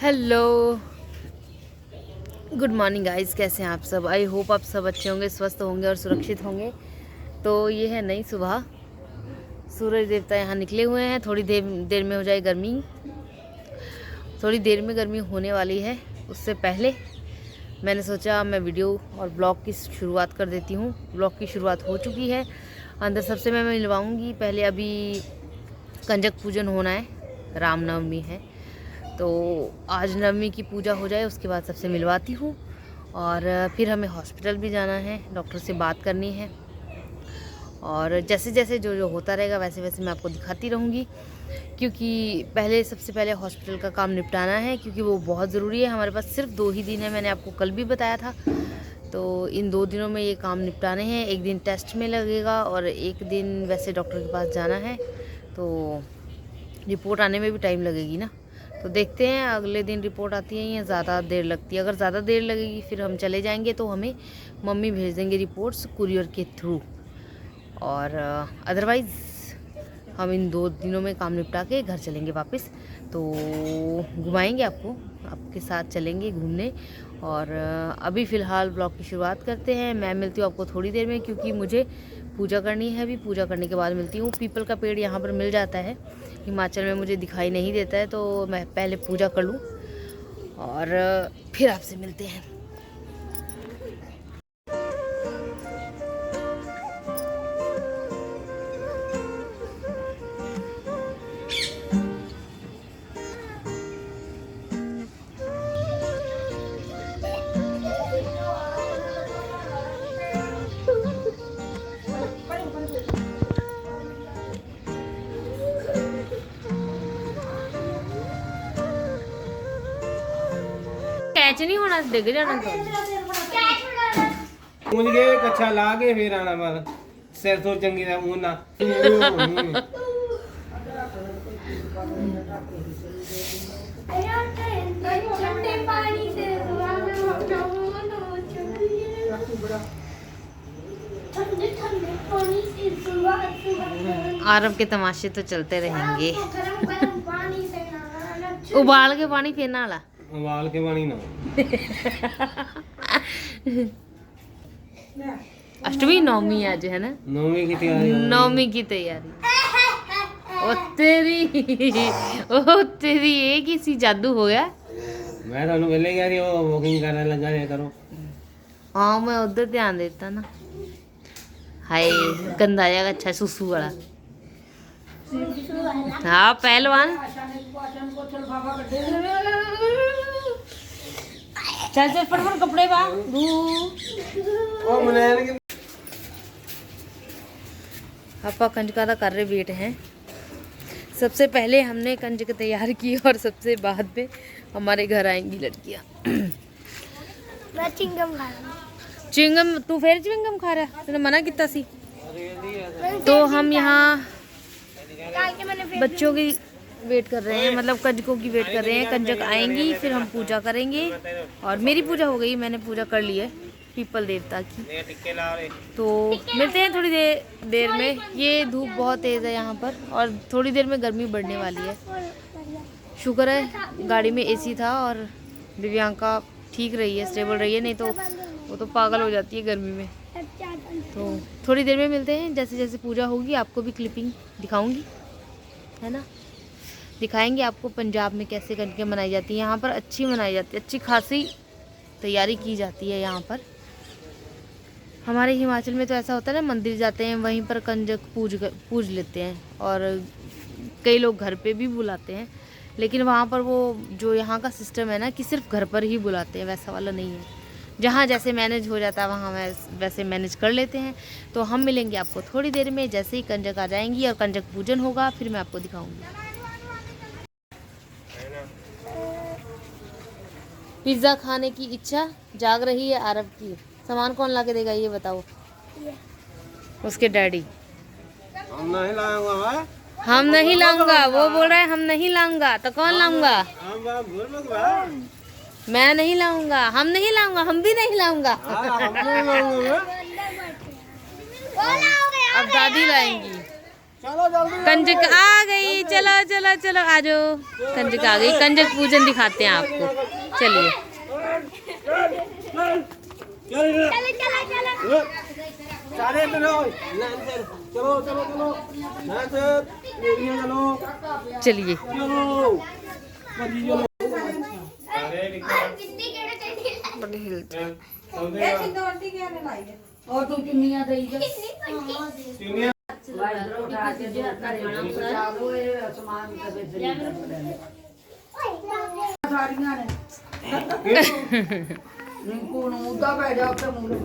Hello, good morning guys. कैसे हैं आप सब? आई होप आप सब अच्छे होंगे, स्वस्थ होंगे और सुरक्षित होंगे। तो ये है नई सुबह, सूरज देवता यहाँ निकले हुए हैं। थोड़ी देर में हो जाए गर्मी, थोड़ी देर में गर्मी होने वाली है। उससे पहले मैंने सोचा मैं वीडियो और ब्लॉग की शुरुआत कर देती हूँ। ब्लॉग की शुरुआत हो चुकी है। अंदर सबसे मैं मिलवाऊँगी। पहले अभी कंजक पूजन होना है, रामनवमी है, तो आज नवमी की पूजा हो जाए उसके बाद सबसे मिलवाती हूँ। और फिर हमें हॉस्पिटल भी जाना है, डॉक्टर से बात करनी है। और जैसे जैसे जो होता रहेगा वैसे वैसे मैं आपको दिखाती रहूँगी, क्योंकि सबसे पहले हॉस्पिटल का काम निपटाना है, क्योंकि वो बहुत ज़रूरी है। हमारे पास सिर्फ 2 ही दिन है, मैंने आपको कल भी बताया था। तो इन 2 दिनों में ये काम निपटाने हैं। एक दिन टेस्ट में लगेगा और एक दिन वैसे डॉक्टर के पास जाना है। तो रिपोर्ट आने में भी टाइम लगेगी ना, तो देखते हैं अगले दिन रिपोर्ट आती है या ज़्यादा देर लगती है। अगर ज़्यादा देर लगेगी फिर हम चले जाएंगे, तो हमें मम्मी भेज देंगे रिपोर्ट्स कुरियर के थ्रू। और अदरवाइज़ हम इन 2 दिनों में काम निपटा के घर चलेंगे वापस। तो घुमाएंगे आपको, आपके साथ चलेंगे घूमने। और अभी फ़िलहाल ब्लॉग की शुरुआत करते हैं। मैं मिलती हूँ आपको थोड़ी देर में, क्योंकि मुझे पूजा करनी है। अभी पूजा करने के बाद मिलती हूँ। पीपल का पेड़ यहाँ पर मिल जाता है, हिमाचल में मुझे दिखाई नहीं देता है, तो मैं पहले पूजा कर लूँ और फिर आपसे मिलते हैं। कैच नहीं होना, डिग जाना। तो मुझे कच्छा ला के फिर आना बार सिर तो चंगी तरह मुंह ना आरब के तमाशे तो चलते रहेंगे। उबाल के पानी फिर नाला, उबाल के पानी ना। अष्टमी नवमी आज है ना, नौवीं की तैयारी नवमी की तैयारी। ओ तेरी एक ही सी जादू हो गया। मैं ਤੁਹਾਨੂੰ ਪਹਿਲੇ ਕਿਹਾ ਸੀ ਉਹ ਵੋਕਿੰਗ ਕਰਨ ਲੱਗਾ ਰਿਹਾ ਕਰੋ। हाँ मैं उधर ध्यान देता ना। हाय गंदा जाएगा, अच्छा सुसु वाला। हाँ पहलवान, चल चल फटाफट कपड़े पा दू। ਉਹ ਮਨੈਣ ਕੇ पापा कंजका का कर रहे वेट हैं। सबसे पहले हमने कंजक तैयार की और सबसे बाद में हमारे घर आएंगी लड़कियाँ। मैं चिंगम खा रहा हूँ। चिंगम? तू फिर चिंगम खा रहा है? तूने मना किया सी। तो हम यहाँ काल के मैंने बच्चों की वेट कर रहे हैं, मतलब कंजकों की वेट कर रहे हैं। कंजक आएंगी फिर हम पूजा करेंगे। और मेरी पूजा हो गई, मैंने पूजा कर ली है पीपल देवता की। तो मिलते हैं थोड़ी देर में। ये धूप बहुत तेज़ है यहाँ पर और थोड़ी देर में गर्मी बढ़ने वाली है। शुक्र है गाड़ी में एसी था और दिव्यांका ठीक रही है, स्टेबल रही है, नहीं तो वो तो पागल हो जाती है गर्मी में। तो थोड़ी देर में मिलते हैं। जैसे जैसे पूजा होगी आपको भी क्लिपिंग दिखाऊंगी, है ना। दिखाएंगे आपको पंजाब में कैसे कंजकें मनाई जाती हैं। यहाँ पर अच्छी मनाई जाती है, अच्छी खासी तैयारी की जाती है यहाँ पर। हमारे हिमाचल में तो ऐसा होता है ना, मंदिर जाते हैं वहीं पर कंजक पूज लेते हैं, और कई लोग घर पे भी बुलाते हैं। लेकिन वहाँ पर वो जो यहाँ का सिस्टम है ना कि सिर्फ घर पर ही बुलाते हैं, वैसा वाला नहीं है। जहाँ जैसे मैनेज हो जाता है वहाँ वैसे मैनेज कर लेते हैं। तो हम मिलेंगे आपको थोड़ी देर में, जैसे ही कंजक आ जाएंगी और कंजक पूजन होगा फिर मैं आपको दिखाऊंगी। पिज़्ज़ा खाने की इच्छा जाग रही है आरब की। सामान कौन ला के देगा ये बताओ? उसके डैडी। हम नहीं लाऊंगा भाई, हम नहीं लाऊंगा, वो बोल रहा है हम नहीं लाऊंगा, तो कौन लाऊंगा? हम बाप भूल मत भाई, मैं नहीं लाऊंगा, हम नहीं लाऊंगा, हम भी नहीं लाऊंगा। हम नहीं लाऊंगा। अब दादी लाएंगी। चलो जल्दी कंजक आ गई, चलो चलो चलो आ जाओ। कंजक आ गई, कंजक पूजन दिखाते हैं आपको। चलिए सारे चलो चलो चलो चलिए। और तू किन्नियां दई जा सारियां ने रिंकू ਨੂੰ ਮੁੱਦਾ ਪੈ ਜਾ ਉੱਤੇ ਮੂਰੇ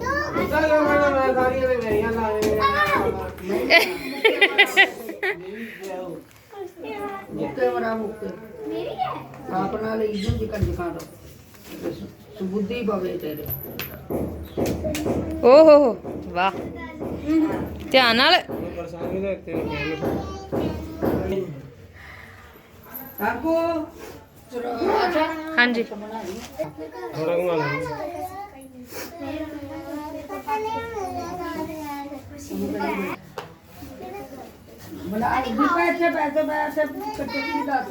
ਮੁੱਕੇ ਬੜਾ ਮੁੱਕੇ ਆਪਣਾ ਲਈ ਜੁੰਦੀ ਕੰਜਕਾਂ ਦਾ ਸੁਬੁੱਧੀ ਪਵੇ ਤੇਰੇ ओहो वाह, ध्यान नाल। आपको अच्छा हाँ जी थोड़ा घुमा लो। बना भी पैसे पैसे पैसे कट्टे की दास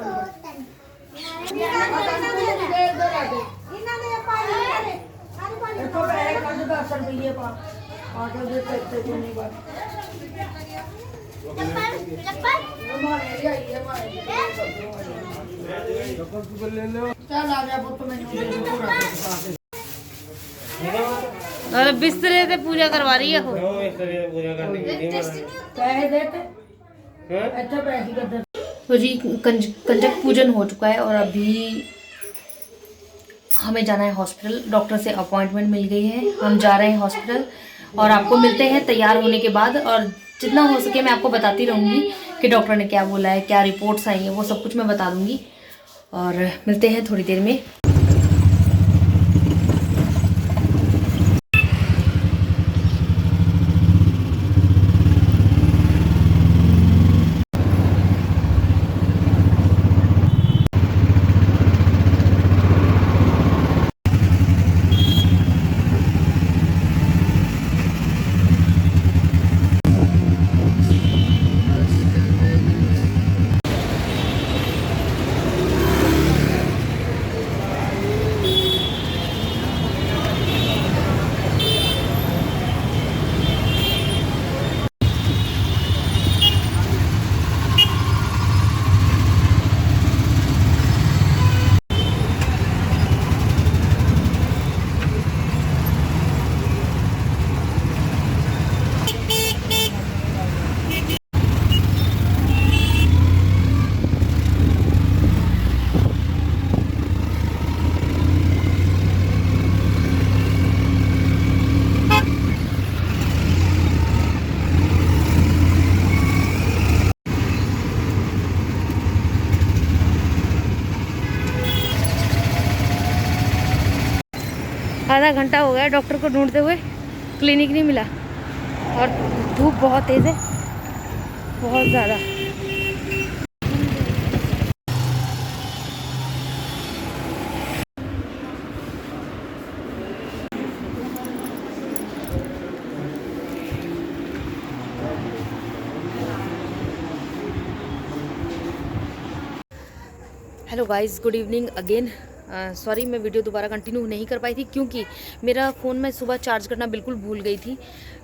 देखो पैसे कट 10 रुपये पा आके दे सकते को नहीं बात हमारे लिए ये हमारे चल आ जा पुत्र मैंने दे दो पूरा पैसे और बिस्तरे से पूजा करवा रही है वो। इस तरह से पूजा करने की विधि में पैसे देते हैं। अच्छा पैसे कर दे तो जी कंजक पूजन हो चुका है और अभी हमें जाना है हॉस्पिटल। डॉक्टर से अपॉइंटमेंट मिल गई है, हम जा रहे हैं हॉस्पिटल और आपको मिलते हैं तैयार होने के बाद। और जितना हो सके मैं आपको बताती रहूँगी कि डॉक्टर ने क्या बोला है, क्या रिपोर्ट्स आई हैं, वो सब कुछ मैं बता दूँगी। और मिलते हैं थोड़ी देर में। आधा घंटा हो गया डॉक्टर को ढूंढते हुए, क्लिनिक नहीं मिला और धूप बहुत तेज़ है, बहुत ज़्यादा। Hello guys, good evening again. Sorry मैं वीडियो दोबारा कंटिन्यू नहीं कर पाई थी क्योंकि मेरा फ़ोन मैं सुबह चार्ज करना बिल्कुल भूल गई थी।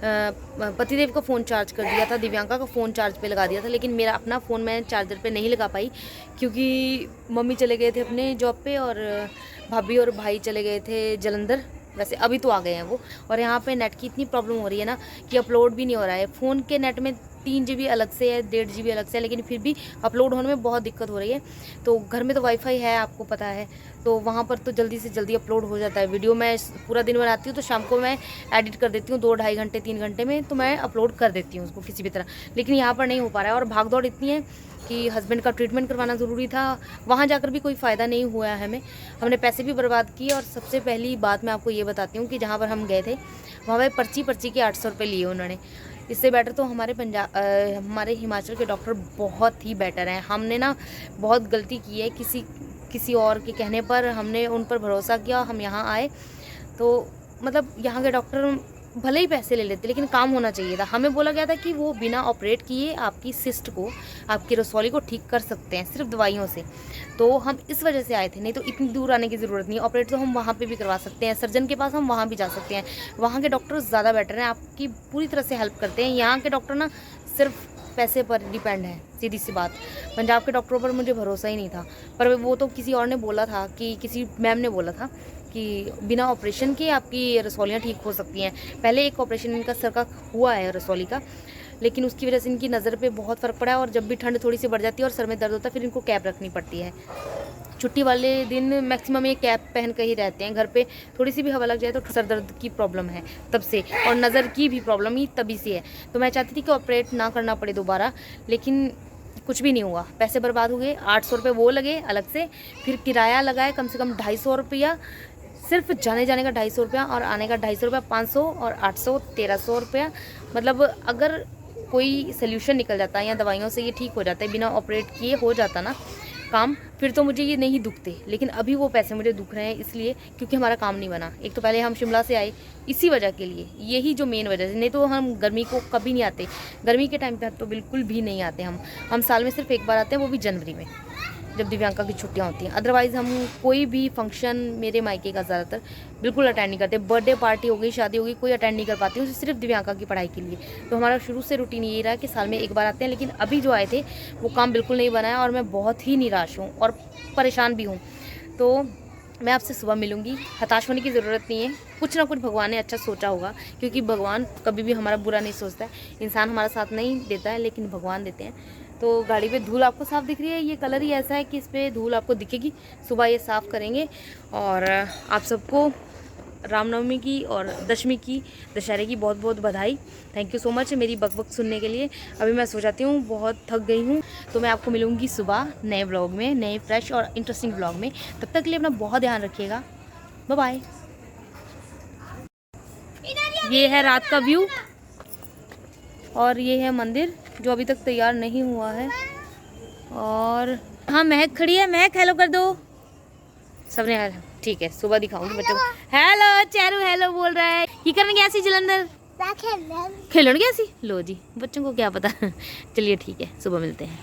पतिदेव का फ़ोन चार्ज कर दिया था, दिव्यांका का फ़ोन चार्ज पे लगा दिया था, लेकिन मेरा अपना फ़ोन मैं चार्जर पे नहीं लगा पाई क्योंकि मम्मी चले गए थे अपने जॉब पे और भाभी और भाई चले गए थे जलंधर। वैसे अभी तो आ गए हैं वो। और यहाँ पे नेट की इतनी प्रॉब्लम हो रही है ना कि अपलोड भी नहीं हो रहा है। फ़ोन के नेट में 3 GB अलग से है, 1.5 GB अलग से है, लेकिन फिर भी अपलोड होने में बहुत दिक्कत हो रही है। तो घर में तो वाईफाई है, आपको पता है, तो वहाँ पर तो जल्दी से जल्दी अपलोड हो जाता है। वीडियो मैं पूरा दिन बनाती हूँ तो शाम को मैं एडिट कर देती हूँ 2-2.5 घंटे 3 घंटे में, तो मैं अपलोड कर देती हूँ उसको किसी भी तरह। लेकिन यहाँ पर नहीं हो पा रहा है और भाग दौड़ इतनी है कि हस्बैंड का ट्रीटमेंट करवाना ज़रूरी था, वहाँ जाकर भी कोई फ़ायदा नहीं हुआ है हमें, हमने पैसे भी बर्बाद किए। और सबसे पहली बात मैं आपको ये बताती हूँ कि जहाँ पर हम गए थे वहाँ पर पर्ची के 800 रुपये लिए उन्होंने। इससे बेटर तो हमारे हिमाचल के डॉक्टर बहुत ही बेटर हैं। हमने ना बहुत गलती की है, किसी और के कहने पर हमने उन पर भरोसा किया, हम यहाँ आए। तो मतलब यहाँ के डॉक्टर भले ही पैसे ले लेते लेकिन काम होना चाहिए था। हमें बोला गया था कि वो बिना ऑपरेट किए आपकी सिस्ट को, आपकी रसौली को ठीक कर सकते हैं सिर्फ दवाइयों से। तो हम इस वजह से आए थे, नहीं तो इतनी दूर आने की ज़रूरत नहीं है। ऑपरेट तो हम वहाँ पे भी करवा सकते हैं, सर्जन के पास हम वहाँ भी जा सकते हैं। वहाँ के डॉक्टर ज़्यादा बेटर हैं, आपकी पूरी तरह से हेल्प करते हैं। यहाँ के डॉक्टर ना सिर्फ पैसे पर डिपेंड है, सीधी सी बात। पंजाब के डॉक्टरों पर मुझे भरोसा ही नहीं था, पर वो तो किसी और ने बोला था कि किसी मैम ने बोला था कि बिना ऑपरेशन के आपकी रसौलियाँ ठीक हो सकती हैं। पहले एक ऑपरेशन इनका सर का हुआ है रसौली का, लेकिन उसकी वजह से इनकी नज़र पे बहुत फ़र्क पड़ा है और जब भी ठंड थोड़ी सी बढ़ जाती है और सर में दर्द होता है फिर इनको कैप रखनी पड़ती है। छुट्टी वाले दिन मैक्सिमम ये कैप पहन कर ही रहते हैं। घर पे थोड़ी सी भी हवा लग जाए तो सर दर्द की प्रॉब्लम है तब से, और नज़र की भी प्रॉब्लम ही तभी से है। तो मैं चाहती थी कि ऑपरेट ना करना पड़े दोबारा, लेकिन कुछ भी नहीं हुआ। पैसे बर्बाद हो गए। 800 रुपये वो लगे अलग से, फिर किराया लगाए कम से कम 250 रुपया, सिर्फ जाने का 250 रुपया और आने का 250 रुपया, 500 और 800 1300 रुपया। मतलब अगर कोई सोल्यूशन निकल जाता है या दवाइयों से ये ठीक हो जाता है, बिना ऑपरेट किए हो जाता ना काम, फिर तो मुझे ये नहीं दुखते। लेकिन अभी वो पैसे मुझे दुख रहे हैं इसलिए क्योंकि हमारा काम नहीं बना। एक तो पहले हम शिमला से आए इसी वजह के लिए, यही जो मेन वजह है। नहीं तो हम गर्मी को कभी नहीं आते, गर्मी के टाइम पे तो बिल्कुल भी नहीं आते। हम साल में सिर्फ एक बार आते हैं, वो भी जनवरी में जब दिव्यांका की छुट्टियां होती हैं। अदरवाइज़ हम कोई भी फंक्शन, मेरे मायके का ज़्यादातर बिल्कुल अटेंड नहीं करते। बर्थडे पार्टी हो गई, शादी हो गई, कोई अटेंड नहीं कर पाती हूँ, सिर्फ दिव्यांका की पढ़ाई के लिए। तो हमारा शुरू से रूटीन यही रहा कि साल में एक बार आते हैं। लेकिन अभी जो आए थे वो काम बिल्कुल नहीं बनाया और मैं बहुत ही निराश हूँ और परेशान भी हूँ। तो मैं आपसे सुबह मिलूँगी। हताश होने की ज़रूरत नहीं है, कुछ ना कुछ भगवान ने अच्छा सोचा होगा, क्योंकि भगवान कभी भी हमारा बुरा नहीं सोचता है। इंसान हमारा साथ नहीं देता है लेकिन भगवान देते हैं। तो गाड़ी पे धूल आपको साफ़ दिख रही है, ये कलर ही ऐसा है कि इस पर धूल आपको दिखेगी। सुबह ये साफ़ करेंगे। और आप सबको रामनवमी की और दशमी की, दशहरे की बहुत बहुत बधाई। थैंक यू सो मच मेरी बकबक सुनने के लिए। अभी मैं सो जाती हूँ, बहुत थक गई हूँ। तो मैं आपको मिलूँगी सुबह नए व्लॉग में, नए फ्रेश और इंटरेस्टिंग व्लॉग में। तब तक के लिए अपना बहुत ध्यान रखिएगा। Bye bye. ये है रात का व्यू और ये है मंदिर जो अभी तक तैयार नहीं हुआ है। और हाँ, महक खड़ी है। महक हेलो कर दो सबने। हेलो, ठीक है, सुबह दिखाऊंगी बच्चों को। हेलो चेरू, हेलो बोल रहा है। की करने गया सी जलंधर, खेलन गया सी। लो जी, बच्चों को क्या पता। चलिए ठीक है, सुबह मिलते हैं।